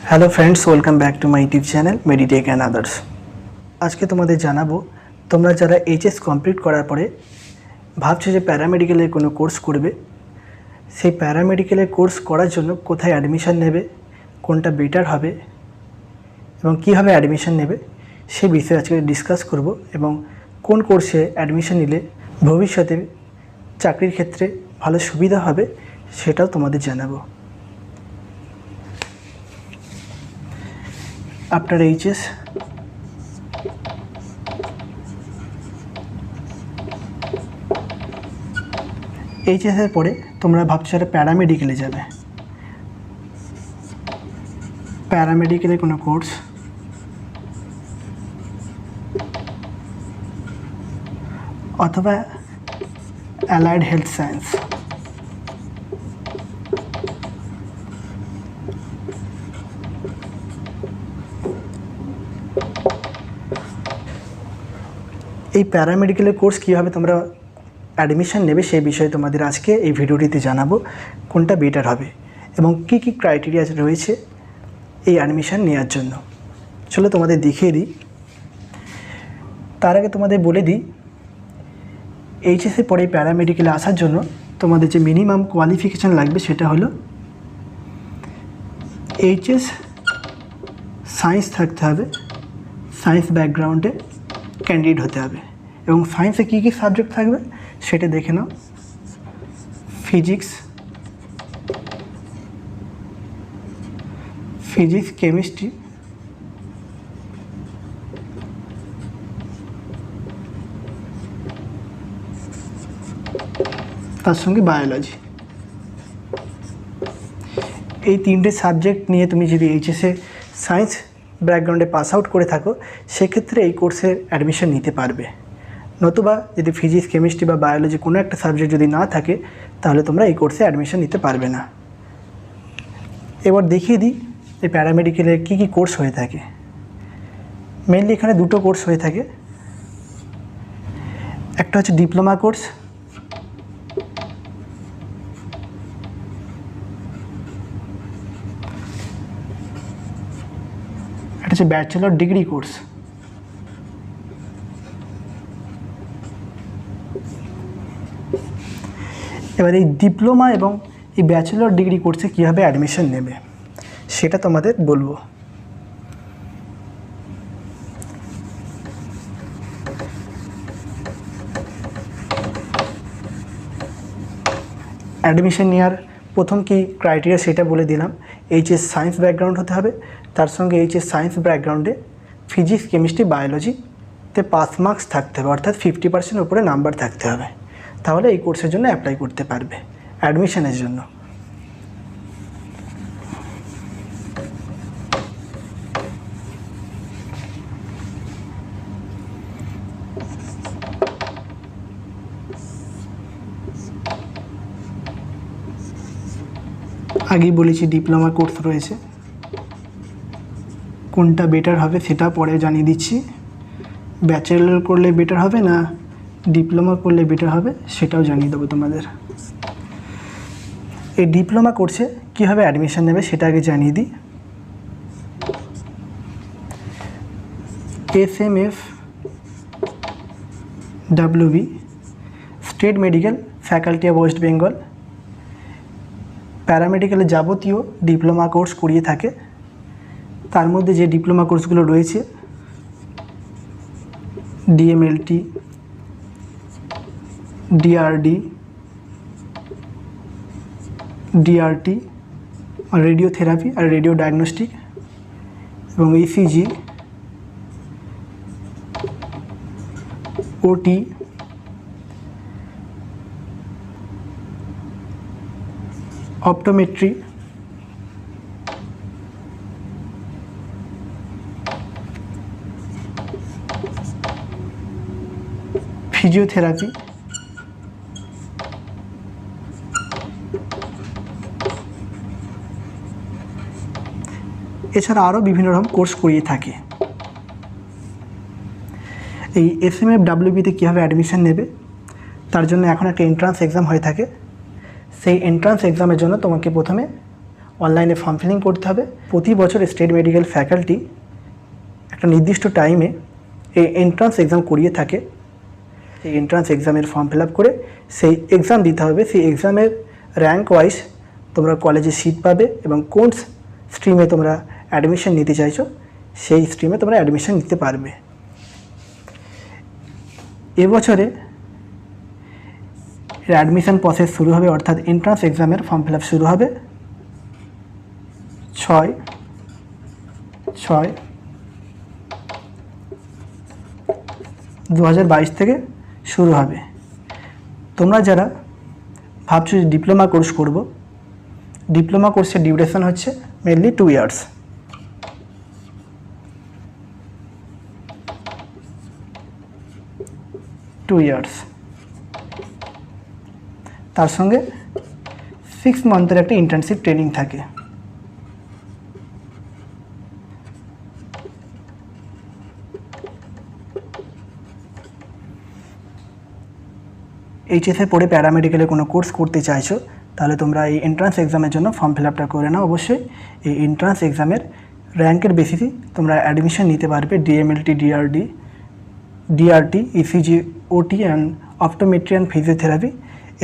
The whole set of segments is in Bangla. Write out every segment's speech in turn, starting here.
Hello friends, welcome back to my YouTube channel Meditech and others. আজকে তোমাদের জানাবো, তোমরা যারা এইচএস কমপ্লিট করার পরে ভাবছো যে প্যারামেডিক্যালের কোনো কোর্স করবে, সেই প্যারামেডিক্যালের কোর্স করার জন্য কোথায় অ্যাডমিশন নেবে, কোনটা বেটার হবে এবং কীভাবে অ্যাডমিশন নেবে সেই বিষয়ে আজকে ডিসকাস করব এবং কোন কোর্সে অ্যাডমিশন নিলে ভবিষ্যতে চাকরির ক্ষেত্রে ভালো সুবিধা হবে সেটাও তোমাদের জানাবো। আফটার এইচএস এইচএসের পরে তোমরা ভাবছো একটা প্যারামেডিক্যালে যাবে, প্যারামেডিক্যালে কোনো কোর্স অথবা অ্যালাইড হেলথ সায়েন্স। এই প্যারামেডিক্যালের কোর্স কীভাবে তোমরা অ্যাডমিশন নেবে সেই বিষয়ে তোমাদের আজকে এই ভিডিওটিতে জানাবো, কোনটা বেটার হবে এবং কী কী ক্রাইটেরিয়া রয়েছে এই অ্যাডমিশন নেওয়ার জন্য। চলো তোমাদের দেখিয়ে দিই। তার আগে তোমাদের বলে দিই, এইচএসের পরে প্যারামেডিক্যালে আসার জন্য তোমাদের যে মিনিমাম কোয়ালিফিকেশান লাগবে সেটা হলো এইচএস সায়েন্স থাকতে হবে, সায়েন্স ব্যাকগ্রাউন্ডে ক্যান্ডিডেট হতে হবে। এবং সায়েন্সে কী কী সাবজেক্ট থাকবে সেটা দেখে নাও। ফিজিক্স, কেমিস্ট্রি, তার সঙ্গে বায়োলজি। এই তিনটে সাবজেক্ট নিয়ে তুমি যদি এইচএসে সায়েন্স ব্যাকগ্রাউন্ডে পাস আউট করে থাকো সেক্ষেত্রে এই কোর্সে অ্যাডমিশন নিতে পারবে। নতুবা যদি ফিজিক্স, কেমিস্ট্রি বা বায়োলজি কোনো একটা সাবজেক্ট যদি না থাকে তাহলে তোমরা এই কোর্সে অ্যাডমিশন নিতে পারবে না। এবার দেখিয়ে দিই এই প্যারামেডিক্যালে কী কী কোর্স হয়ে থাকে। মেনলি এখানে দুটো কোর্স হয়ে থাকে, একটা হচ্ছে ডিপ্লোমা কোর্স, একটা হচ্ছে ব্যাচেলর ডিগ্রি কোর্স। এবার এই ডিপ্লোমা এবং এই ব্যাচেলর ডিগ্রি কোর্সে কীভাবে অ্যাডমিশন নেবে সেটা তোমাদের বলবো। অ্যাডমিশন নেওয়ার প্রথম কি ক্রাইটেরিয়া সেটা বলে দিলাম। এইচএস সায়েন্স ব্যাকগ্রাউন্ড হতে হবে, তার সঙ্গে এইচএস সায়েন্স ব্যাকগ্রাউন্ডে ফিজিক্স, কেমিস্ট্রি, বায়োলজিতে পাস মার্কস থাকতে হবে, অর্থাৎ 50% উপরে নাম্বার থাকতে হবে। তাহলে এই কোর্সের জন্য অ্যাপ্লাই করতে পারবে অ্যাডমিশনের জন্য। আগেই বলেছি ডিপ্লোমা কোর্স রয়েছে, কোনটা বেটার হবে সেটা পরে জানিয়ে দিচ্ছি। ব্যাচেলর করলে বেটার হবে না ডিপ্লোমা করলে বেটার হবে সেটাও জানিয়ে দেবো তোমাদের। এই ডিপ্লোমা কোর্সে কীভাবে অ্যাডমিশন নেবে সেটা আগে জানিয়ে দিই। SMFWB, state medical faculty of West Bengal, প্যারামেডিক্যালের যাবতীয় ডিপ্লোমা কোর্স করিয়ে থাকে। তার মধ্যে যে ডিপ্লোমা কোর্সগুলো রয়েছে DMLT, DRT, রেডিওথেরাপি আর রেডিও ডায়াগনস্টিক এবং ECG, OT, অপটোমেট্রি, ফিজিওথেরাপি, এছাড়া আরও বিভিন্ন রকম কোর্স করিয়ে থাকে। এই SMFWBতে কীভাবে অ্যাডমিশন নেবে তার জন্য এখন একটা এন্ট্রান্স এক্সাম হয়ে থাকে। সেই এন্ট্রান্স এক্সামের জন্য তোমাকে প্রথমে অনলাইনে ফর্ম ফিলিং করতে হবে। প্রতি বছর স্টেট মেডিকেল ফ্যাকাল্টি একটা নির্দিষ্ট টাইমে এই এন্ট্রান্স এক্সাম করিয়ে থাকে। সেই এন্ট্রান্স এক্সামের ফর্ম ফিল আপ করে সেই এক্সাম দিতে হবে। সেই এক্সামের র্যাঙ্ক ওয়াইজ তোমরা কলেজে সিট পাবে এবং কোন স্ট্রিমে তোমরা অ্যাডমিশন নিতে চাইছো সেই স্ট্রিমে তোমরা অ্যাডমিশন নিতে পারবে। এবছরে অ্যাডমিশন প্রসেস শুরু হবে, অর্থাৎ এন্ট্রান্স এক্সামের ফর্ম ফিল আপ শুরু হবে 6/6/2022 থেকে শুরু হবে। তোমরা যারা ভাবছো যে ডিপ্লোমা কোর্স করব, ডিপ্লোমা কোর্সের ডিউরেশন হচ্ছে মেনলি 2 ইয়ার্স। তার সঙ্গে 6 মান্থের একটা ইন্টার্নশিপ ট্রেনিং থাকে। এইচএসে পড়ে প্যারামেডিক্যালে কোনো কোর্স করতে চাইছো তাহলে তোমরা এই এন্ট্রান্স এক্সামের জন্য ফর্ম ফিল আপটা করে নাও। অবশ্যই এই এন্ট্রান্স এক্সামের র্যাঙ্কের বেসিসে তোমরা অ্যাডমিশন নিতে পারবে। ডিএমএলটি, ডিআরটি, ইসিজি, ওটি অ্যান্ড অপটোমেট্রি অ্যান্ড ফিজিওথেরাপি,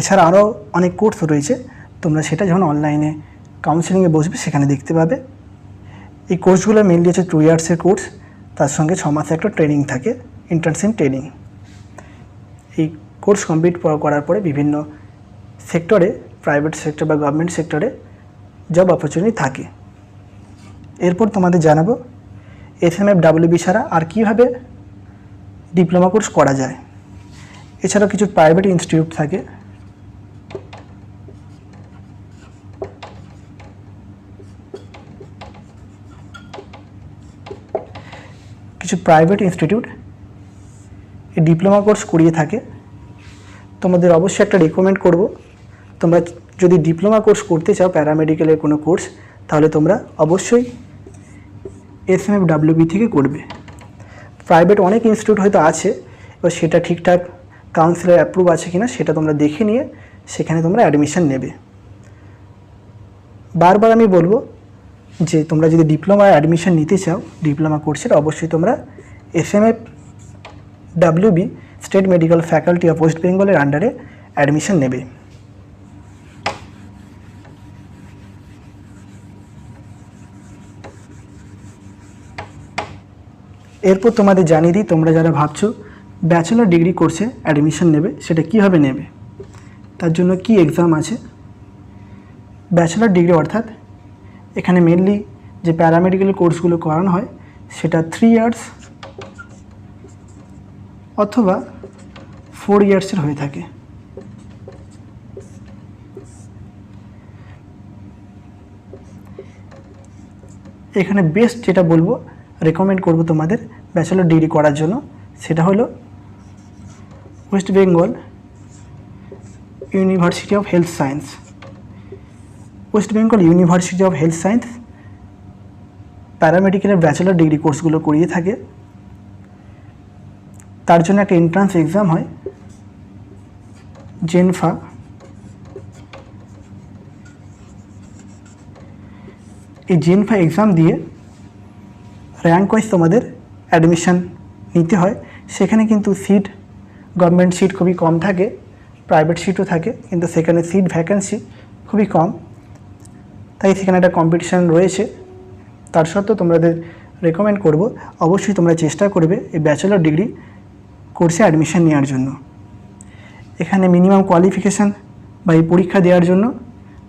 এছাড়া আরও অনেক কোর্স রয়েছে। তোমরা সেটা যখন অনলাইনে কাউন্সেলিংয়ে বসবে সেখানে দেখতে পাবে। এই কোর্সগুলো মেনলি হচ্ছে 2 ইয়ার্সের কোর্স, তার সঙ্গে 6 মাসে একটা ট্রেনিং থাকে, ইন্টার্নশিপ ট্রেনিং। এই কোর্স কমপ্লিট করার পরে বিভিন্ন সেক্টরে, প্রাইভেট সেক্টর বা গভর্নমেন্ট সেক্টরে জব অপরচুনিটি থাকে। এরপর তোমাদের জানাবো SMFWB ছাড়া আর কীভাবে ডিপ্লোমা কোর্স করা যায়। এছাড়াও কিছু প্রাইভেট ইনস্টিটিউট থাকে, এই ডিপ্লোমা কোর্স করিয়ে থাকে। তোমাদের অবশ্যই একটা রেকমেন্ড করব, তোমরা যদি ডিপ্লোমা কোর্স করতে চাও প্যারামেডিক্যালের কোনো কোর্স, তাহলে তোমরা অবশ্যই SMFWB থেকে করবে। প্রাইভেট অনেক ইনস্টিটিউট হয়তো আছে, এবার সেটা ঠিকঠাক কাউন্সিলের অ্যাপ্রুভ আছে কিনা সেটা তোমরা দেখে নিয়ে সেখানে তোমরা অ্যাডমিশন নেবে। বারবার আমি বলবো যে তোমরা যদি ডিপ্লোমায় অ্যাডমিশন নিতে চাও ডিপ্লোমা কোর্সের, অবশ্যই তোমরা SMFWB state medical faculty of West বেঙ্গলের আন্ডারে অ্যাডমিশন নেবে। এরপর তোমাদের জানিয়ে দিই, তোমরা যারা ভাবছো ব্যাচেলর ডিগ্রি কোর্সে অ্যাডমিশন নেবে সেটা কীভাবে নেবে, তার জন্য কি এক্সাম আছে। ব্যাচেলর ডিগ্রি অর্থাৎ এখানে মেনলি যে প্যারামেডিক্যাল কোর্সগুলো করানো হয় সেটা 3 ইয়ার্স অথবা 4 ইয়ার্সের হয়ে থাকে। এখানে বেস্ট যেটা বলবো, রেকমেন্ড করব তোমাদের ব্যাচেলর ডিগ্রি করার জন্য, সেটা হলো West Bengal University of Health Science. West Bengal University of Health Science প্যারামেডিক্যালের ব্যাচেলর ডিগ্রি কোর্সগুলো করিয়ে থাকে। তার জন্য একটা এন্ট্রান্স এক্সাম হয়, জেনফা। এই জেনফা এক্সাম দিয়ে র্যাঙ্ক ওয়াইজ তোমাদের অ্যাডমিশন নিতে হয়। সেখানে কিন্তু সিট, গভর্নমেন্ট সিট খুবই কম থাকে, প্রাইভেট সিটও থাকে, কিন্তু সেখানে সিট ভ্যাকেন্সি খুবই কম, তাই সেখানে একটা কম্পিটিশান রয়েছে। তার সত্ত্বেও তোমাদের রেকমেন্ড করব অবশ্যই তোমরা চেষ্টা করবে এই ব্যাচেলর ডিগ্রি কোর্সে অ্যাডমিশন নেওয়ার জন্য। এখানে মিনিমাম কোয়ালিফিকেশান বা এই পরীক্ষা দেওয়ার জন্য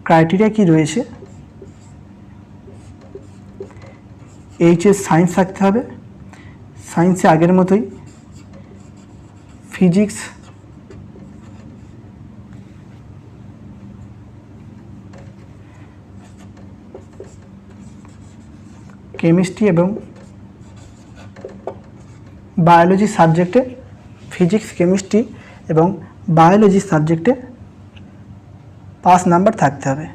ক্রাইটেরিয়া কি রয়েছে, এইচএস সায়েন্স থাকতে হবে, সায়েন্সে আগের মতোই ফিজিক্স, কেমিস্ট্রি এবং বায়োলজি সাবজেক্টে, ফিজিক্স, কেমিস্ট্রি এবং বায়োলজি সাবজেক্টে পাস নাম্বার থাকতে হবে,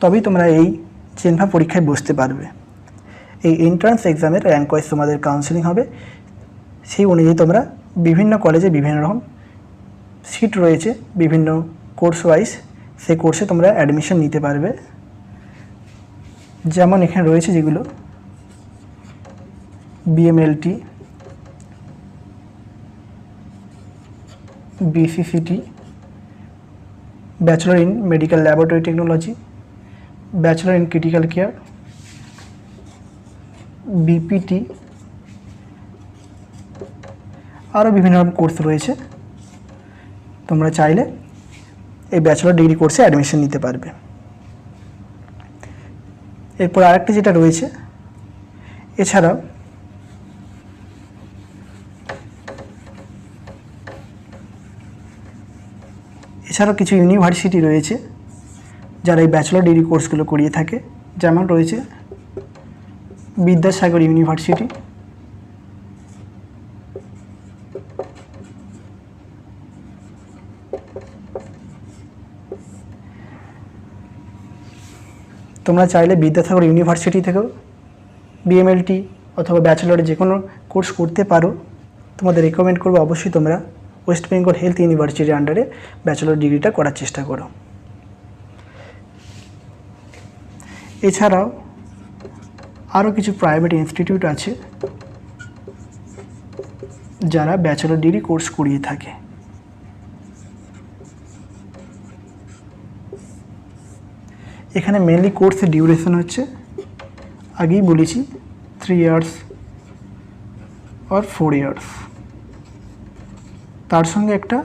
তবেই তোমরা এই জেনফা পরীক্ষায় বসতে পারবে। এই এন্ট্রান্স এক্সামের র্যাঙ্ক ওয়াইজ তোমাদের কাউন্সেলিং হবে, সেই অনুযায়ী তোমরা বিভিন্ন কলেজে বিভিন্ন রকম সিট রয়েছে, বিভিন্ন কোর্স ওয়াইজ সেই কোর্সে তোমরা অ্যাডমিশন নিতে পারবে। যেমন এখানে রয়েছে যেগুলো BMLT, BCCT, bachelor in medical laboratory technology, bachelor in critical care, BPT, আরও বিভিন্ন রকম কোর্স রয়েছে। তোমরা চাইলে এই ব্যাচেলর ডিগ্রি কোর্সে অ্যাডমিশন নিতে পারবে। এরপর আরেকটা যেটা রয়েছে, এছাড়াও কিছু ইউনিভার্সিটি রয়েছে যারা এই ব্যাচেলর ডিগ্রি কোর্সগুলো করিয়ে থাকে। যেমন রয়েছে বিদ্যাসাগর ইউনিভার্সিটি, তোমরা চাইলে বিদ্যাসাগর ইউনিভার্সিটি থেকেও বিএমএলটি অথবা ব্যাচেলরে যে কোনো কোর্স করতে পারো। তোমাদের রেকমেন্ড করবো অবশ্যই তোমরা ওয়েস্ট বেঙ্গল হেলথ ইউনিভার্সিটির আন্ডারে ব্যাচেলর ডিগ্রিটা করার চেষ্টা করো। এছাড়াও আরও কিছু প্রাইভেট ইনস্টিটিউট আছে যারা ব্যাচেলর ডিগ্রি কোর্স করিয়ে থাকে। এখানে মেনলি কোর্সের ডিউরেশন হচ্ছে, আগেই বলেছি, 3 ইয়ার্স আর 4 ইয়ার্স। তার সঙ্গে একটা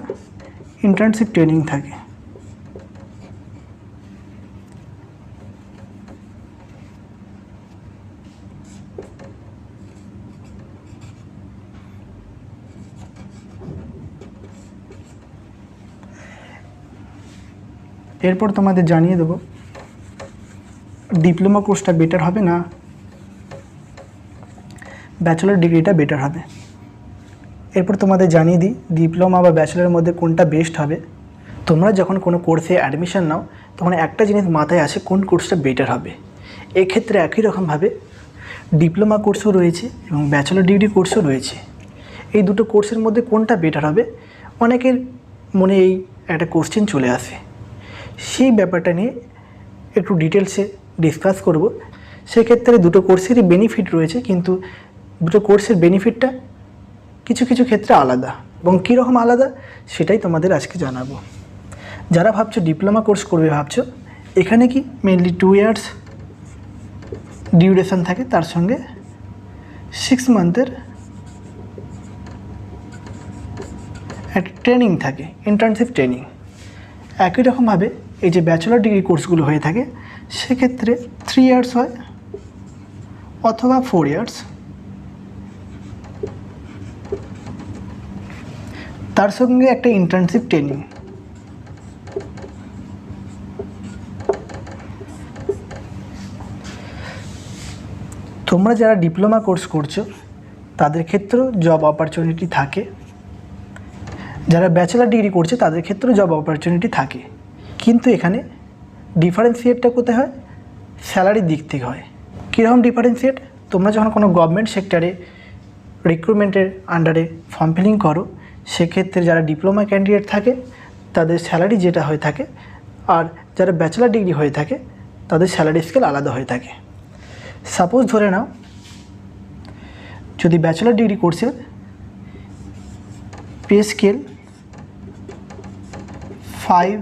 ইন্টার্নশিপ ট্রেনিং থাকে। এরপর তোমাদের জানিয়ে দেবো ডিপ্লোমা কোর্সটা বেটার হবে না ব্যাচেলর ডিগ্রিটা বেটার হবে। এরপর তোমাদের জানিয়ে দিই ডিপ্লোমা বা ব্যাচেলরের মধ্যে কোনটা বেস্ট হবে। তোমরা যখন কোনো কোর্সে অ্যাডমিশন নাও তখন একটা জিনিস মাথায় আসে কোন কোর্সটা বেটার হবে। এক্ষেত্রে একই রকমভাবে ডিপ্লোমা কোর্সও রয়েছে এবং ব্যাচেলর ডিগ্রি কোর্সও রয়েছে। এই দুটো কোর্সের মধ্যে কোনটা বেটার হবে অনেকের মনে এই একটা কোশ্চেন চলে আসে। সেই ব্যাপারটা নিয়ে একটু ডিটেলসে ডিসকাস করব। সেক্ষেত্রে দুটো কোর্সেরই বেনিফিট রয়েছে, কিন্তু দুটো কোর্সের বেনিফিটটা কিছু কিছু ক্ষেত্রে আলাদা, এবং কীরকম আলাদা সেটাই তোমাদের আজকে জানাবো। যারা ভাবছো ডিপ্লোমা কোর্স করবে ভাবছো, এখানে কি মেনলি 2 ইয়ার্স ডিউরেশন থাকে, তার সঙ্গে 6 মান্থের একটা ট্রেনিং থাকে, ইন্টার্নশিপ ট্রেনিং। একই রকমভাবে এই যে ব্যাচেলর ডিগ্রি কোর্সগুলো হয়ে থাকে সেক্ষেত্রে 3 ইয়ার্স হয় অথবা 4 ইয়ার্স, তার সঙ্গে একটা ইন্টার্নশিপ ট্রেনিং। তোমরা যারা ডিপ্লোমা কোর্স করছো তাদের ক্ষেত্রেও জব অপরচুনিটি থাকে, যারা ব্যাচেলর ডিগ্রি করছে তাদের ক্ষেত্রেও জব অপরচুনিটি থাকে। কিন্তু এখানে ডিফারেন্সিয়েটটা কোথায় হয়? স্যালারির দিক থেকে হয়। কীরকম ডিফারেন্সিয়েট? তোমরা যখন কোনো গভর্নমেন্ট সেক্টরে রিক্রুটমেন্টের আন্ডারে ফর্ম ফিলিং করো, সেক্ষেত্রে যারা ডিপ্লোমা ক্যান্ডিডেট থাকে তাদের স্যালারি যেটা হয়ে থাকে, আর যারা ব্যাচেলর ডিগ্রি হয়ে থাকে তাদের স্যালারি স্কেল আলাদা হয়ে থাকে। সাপোজ ধরে নাও যদি ব্যাচেলর ডিগ্রি কোর্সের পে স্কেল 5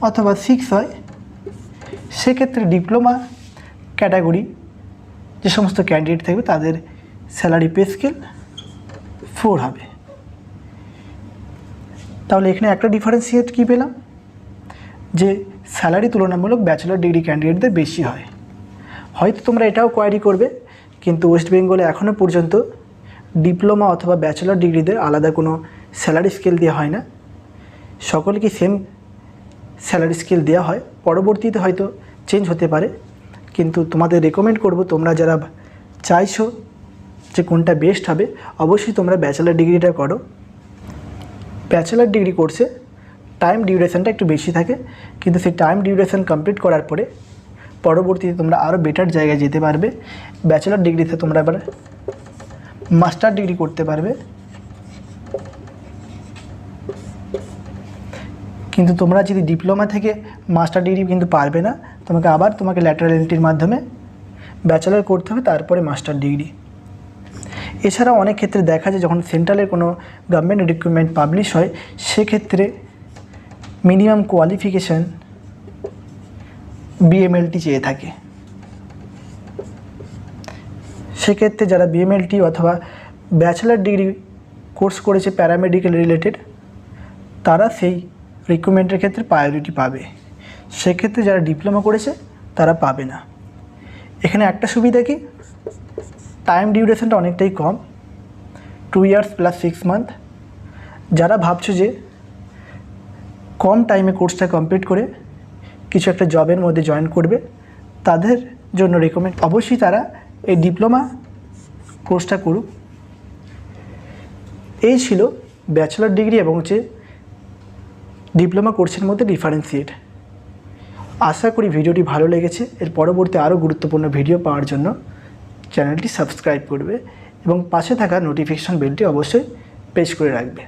অথবা 6 হয়, সেক্ষেত্রে ডিপ্লোমা ক্যাটাগরি যে সমস্ত ক্যান্ডিডেট থাকবে তাদের স্যালারি পে স্কেল 4 হবে। তাহলে এখানে একটা ডিফারেন্সিয়েট কী পেলাম, যে স্যালারি তুলনামূলক ব্যাচেলর ডিগ্রি ক্যান্ডিডেটদের বেশি হয়। হয়তো তোমরা এটাও কোয়ারি করবে, কিন্তু ওয়েস্ট বেঙ্গলে এখনও পর্যন্ত ডিপ্লোমা অথবা ব্যাচেলর ডিগ্রিদের আলাদা কোনো স্যালারি স্কেল দেওয়া হয় না, সকলকে সেম স্যালারি স্কেল দেওয়া হয়। পরবর্তীতে হয়তো চেঞ্জ হতে পারে, কিন্তু তোমাদের রেকমেন্ড করব তোমরা যারা চাইছো যে কোনটা বেস্ট হবে অবশ্যই তোমরা ব্যাচেলর ডিগ্রিটা করো। ব্যাচেলর ডিগ্রি কোর্সে টাইম ডিউরেশনটা একটু বেশি থাকে, কিন্তু সেই টাইম ডিউরেশন কমপ্লিট করার পরে পরবর্তীতে তোমরা আরও বেটার জায়গায় যেতে পারবে। ব্যাচেলর ডিগ্রিতে তোমরা এবার মাস্টার ডিগ্রি করতে পারবে, কিন্তু তোমরা যদি ডিপ্লোমা থেকে মাস্টার ডিগ্রি কিন্তু পারবে না, তোমাকে ল্যাটারাল এন্ট্রির মাধ্যমে ব্যাচেলর করতে হবে, তারপরে মাস্টার ডিগ্রি। এছাড়াও অনেক ক্ষেত্রে দেখা যায় যখন সেন্ট্রালের কোনো গভর্নমেন্ট রিক্রুটমেন্ট পাবলিশ হয়, সেক্ষেত্রে মিনিমাম কোয়ালিফিকেশান বিএমএলটি চেয়ে থাকে। সেক্ষেত্রে যারা বিএমএলটি অথবা ব্যাচেলার ডিগ্রি কোর্স করেছে প্যারামেডিক্যাল রিলেটেড, তারা সেই রিক্রুটমেন্টের ক্ষেত্রে প্রায়োরিটি পাবে। সেক্ষেত্রে যারা ডিপ্লোমা করেছে তারা পাবে না। এখানে একটা সুবিধা কি, টাইম ডিউরেশনটা অনেকটাই কম, 2 ইয়ার্স প্লাস 6 মান্থ। যারা ভাবছো যে কম টাইমে কোর্সটা কমপ্লিট করে কিছু একটা জবের মধ্যে জয়েন করবে, তাদের জন্য রেকমেন্ড অবশ্যই তারা এই ডিপ্লোমা কোর্সটা করুক। এই ছিল ব্যাচেলর ডিগ্রি এবং ডিপ্লোমা কোর্সের মধ্যে ডিফারেন্সিয়েট। আশা করি ভিডিওটি ভালো লেগেছে। এর পরবর্তী আরও গুরুত্বপূর্ণ ভিডিও পাওয়ার জন্য চ্যানেলটি সাবস্ক্রাইব করবে এবং পাশে থাকা নোটিফিকেশন বেলটি অবশ্যই প্রেস করে রাখবে।